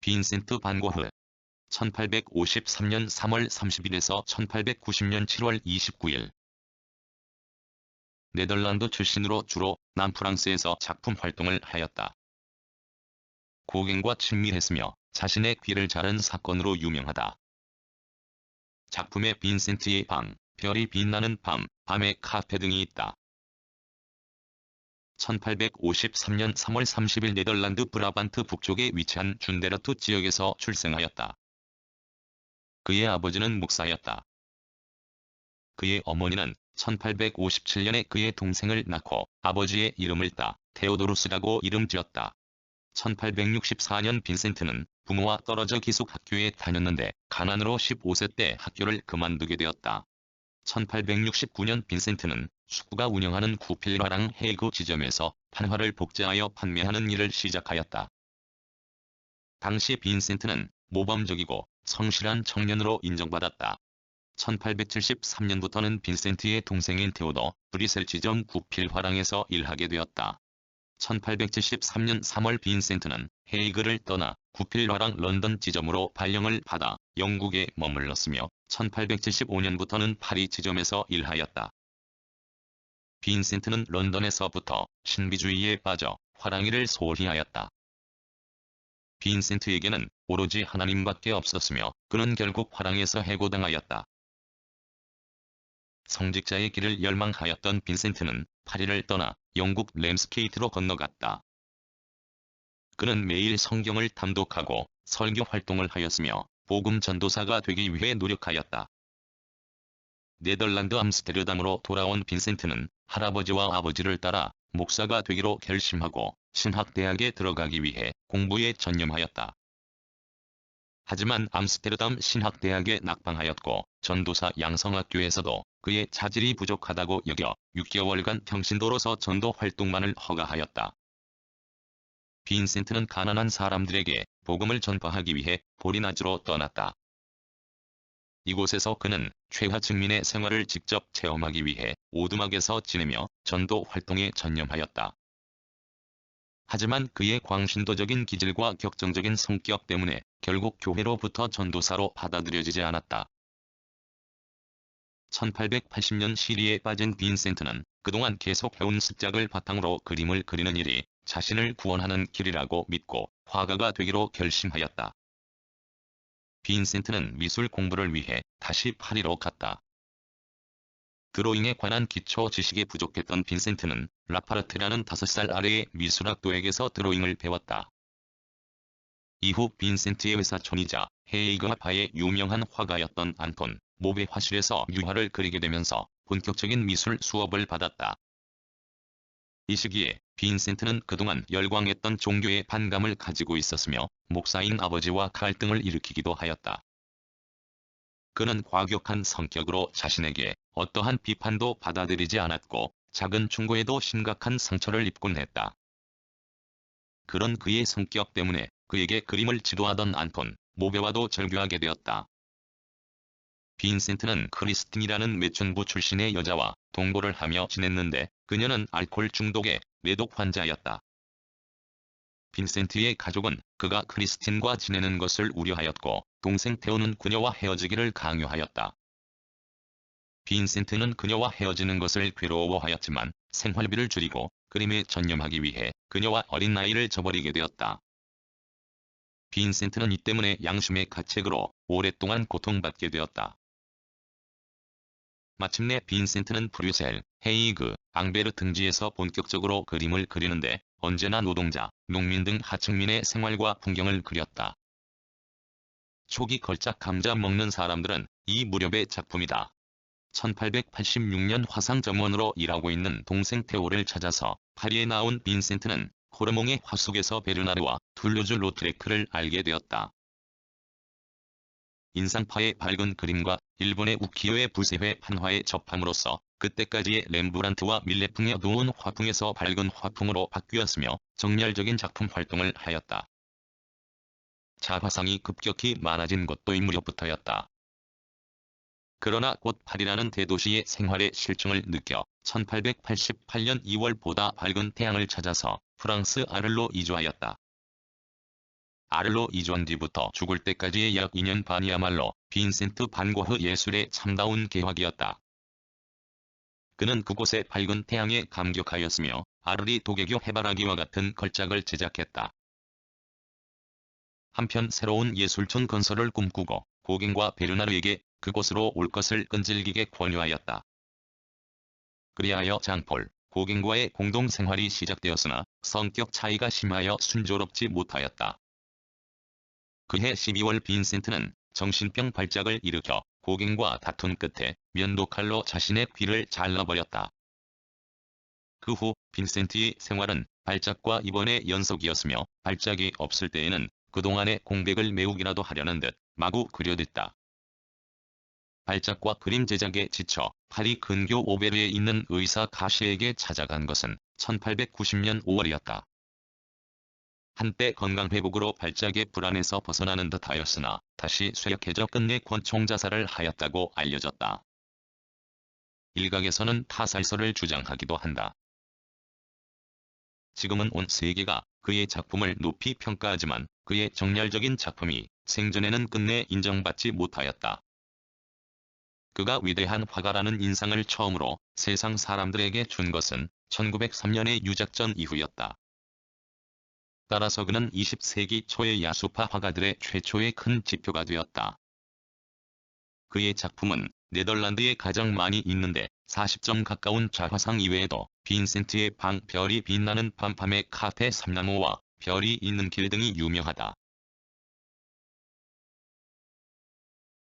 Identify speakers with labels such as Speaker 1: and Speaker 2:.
Speaker 1: 빈센트 반 고흐 1853년 3월 30일에서 1890년 7월 29일 네덜란드 출신으로 주로 남프랑스에서 작품 활동을 하였다. 고갱과 친밀했으며 자신의 귀를 자른 사건으로 유명하다. 작품에 빈센트의 방, 별이 빛나는 밤, 밤의 카페 등이 있다. 1853년 3월 30일 네덜란드 브라반트 북쪽에 위치한 준데르트 지역에서 출생하였다. 그의 아버지는 목사였다. 그의 어머니는 1857년에 그의 동생을 낳고 아버지의 이름을 따 테오도루스라고 이름 지었다. 1864년 빈센트는 부모와 떨어져 기숙학교에 다녔는데 가난으로 15세 때 학교를 그만두게 되었다. 1869년 빈센트는 숙부가 운영하는 구필화랑 헤이그 지점에서 판화를 복제하여 판매하는 일을 시작하였다. 당시 빈센트는 모범적이고 성실한 청년으로 인정받았다. 1873년부터는 빈센트의 동생인 테오도 브리셀 지점 구필화랑에서 일하게 되었다. 1873년 3월 빈센트는 헤이그를 떠나 구필화랑 런던 지점으로 발령을 받아 영국에 머물렀으며 1875년부터는 파리 지점에서 일하였다. 빈센트는 런던에서부터 신비주의에 빠져 화랑이를 소홀히 하였다. 빈센트에게는 오로지 하나님밖에 없었으며 그는 결국 화랑에서 해고당하였다. 성직자의 길을 열망하였던 빈센트는 파리를 떠나 영국 램스케이트로 건너갔다. 그는 매일 성경을 담독하고 설교 활동을 하였으며 복음 전도사가 되기 위해 노력하였다. 네덜란드 암스테르담으로 돌아온 빈센트는 할아버지와 아버지를 따라 목사가 되기로 결심하고 신학대학에 들어가기 위해 공부에 전념하였다. 하지만 암스테르담 신학대학에 낙방하였고 전도사 양성학교에서도 그의 자질이 부족하다고 여겨 6개월간 평신도로서 전도 활동만을 허가하였다. 빈센트는 가난한 사람들에게 복음을 전파하기 위해 보리나즈로 떠났다. 이곳에서 그는 최하 증민의 생활을 직접 체험하기 위해 오두막에서 지내며 전도 활동에 전념하였다. 하지만 그의 광신도적인 기질과 격정적인 성격 때문에 결국 교회로부터 전도사로 받아들여지지 않았다. 1880년 시리에 빠진 빈센트는 그동안 계속 해온 습작을 바탕으로 그림을 그리는 일이 자신을 구원하는 길이라고 믿고 화가가 되기로 결심하였다. 빈센트는 미술 공부를 위해 다시 파리로 갔다. 드로잉에 관한 기초 지식이 부족했던 빈센트는 라파르테라는 5살 아래의 미술학도에게서 드로잉을 배웠다. 이후 빈센트의 외사촌이자 헤이그하파의 유명한 화가였던 안톤 모베 화실에서 유화를 그리게 되면서 본격적인 미술 수업을 받았다. 이 시기에 빈센트는 그동안 열광했던 종교에 반감을 가지고 있었으며 목사인 아버지와 갈등을 일으키기도 하였다. 그는 과격한 성격으로 자신에게 어떠한 비판도 받아들이지 않았고 작은 충고에도 심각한 상처를 입곤 했다. 그런 그의 성격 때문에 그에게 그림을 지도하던 안톤 모베와도 절교하게 되었다. 빈센트는 크리스틴이라는 매춘부 출신의 여자와 동거를 하며 지냈는데 그녀는 알코올 중독의 매독 환자였다. 빈센트의 가족은 그가 크리스틴과 지내는 것을 우려하였고 동생 테오는 그녀와 헤어지기를 강요하였다. 빈센트는 그녀와 헤어지는 것을 괴로워하였지만 생활비를 줄이고 그림에 전념하기 위해 그녀와 어린 나이를 저버리게 되었다. 빈센트는 이 때문에 양심의 가책으로 오랫동안 고통받게 되었다. 마침내 빈센트는 브뤼셀, 헤이그, 앙베르 등지에서 본격적으로 그림을 그리는데 언제나 노동자, 농민 등 하층민의 생활과 풍경을 그렸다. 초기 걸작 감자 먹는 사람들은 이 무렵의 작품이다. 1886년 화상 점원으로 일하고 있는 동생 테오를 찾아서 파리에 나온 빈센트는 코르몽의 화속에서 베르나르와 툴루즈 로트레크를 알게 되었다. 인상파의 밝은 그림과 일본의 우키요의 부세회 판화에 접함으로써 그때까지의 렘브란트와 밀레풍의 어두운 화풍에서 밝은 화풍으로 바뀌었으며 정열적인 작품 활동을 하였다. 자화상이 급격히 많아진 것도 이 무렵부터였다. 그러나 곧 파리라는 대도시의 생활의 실증을 느껴 1888년 2월 보다 밝은 태양을 찾아서 프랑스 아를로 이주하였다. 아를로 이주한 뒤부터 죽을 때까지의 약 2년 반이야말로 빈센트 반 고흐 예술의 참다운 개화기였다. 그는 그곳의 밝은 태양에 감격하였으며 아르리 도개교 해바라기와 같은 걸작을 제작했다. 한편 새로운 예술촌 건설을 꿈꾸고 고갱과 베르나르에게 그곳으로 올 것을 끈질기게 권유하였다. 그리하여 장폴, 고갱과의 공동생활이 시작되었으나 성격 차이가 심하여 순조롭지 못하였다. 그해 12월 빈센트는 정신병 발작을 일으켜 고갱과 다툰 끝에 면도칼로 자신의 귀를 잘라버렸다. 그 후 빈센트의 생활은 발작과 입원의 연속이었으며 발작이 없을 때에는 그동안의 공백을 메우기라도 하려는 듯 마구 그려댔다. 발작과 그림 제작에 지쳐 파리 근교 오베르에 있는 의사 가시에게 찾아간 것은 1890년 5월이었다. 한때 건강회복으로 발작의 불안에서 벗어나는 듯하였으나 다시 쇠약해져 끝내 권총자살을 하였다고 알려졌다. 일각에서는 타살설을 주장하기도 한다. 지금은 온 세계가 그의 작품을 높이 평가하지만 그의 정열적인 작품이 생전에는 끝내 인정받지 못하였다. 그가 위대한 화가라는 인상을 처음으로 세상 사람들에게 준 것은 1903년의 유작전 이후였다. 따라서 그는 20세기 초의 야수파 화가들의 최초의 큰 지표가 되었다. 그의 작품은 네덜란드에 가장 많이 있는데 40점 가까운 자화상 이외에도 빈센트의 방 별이 빛나는 밤밤의 카페 삼나무와 별이 있는 길 등이 유명하다.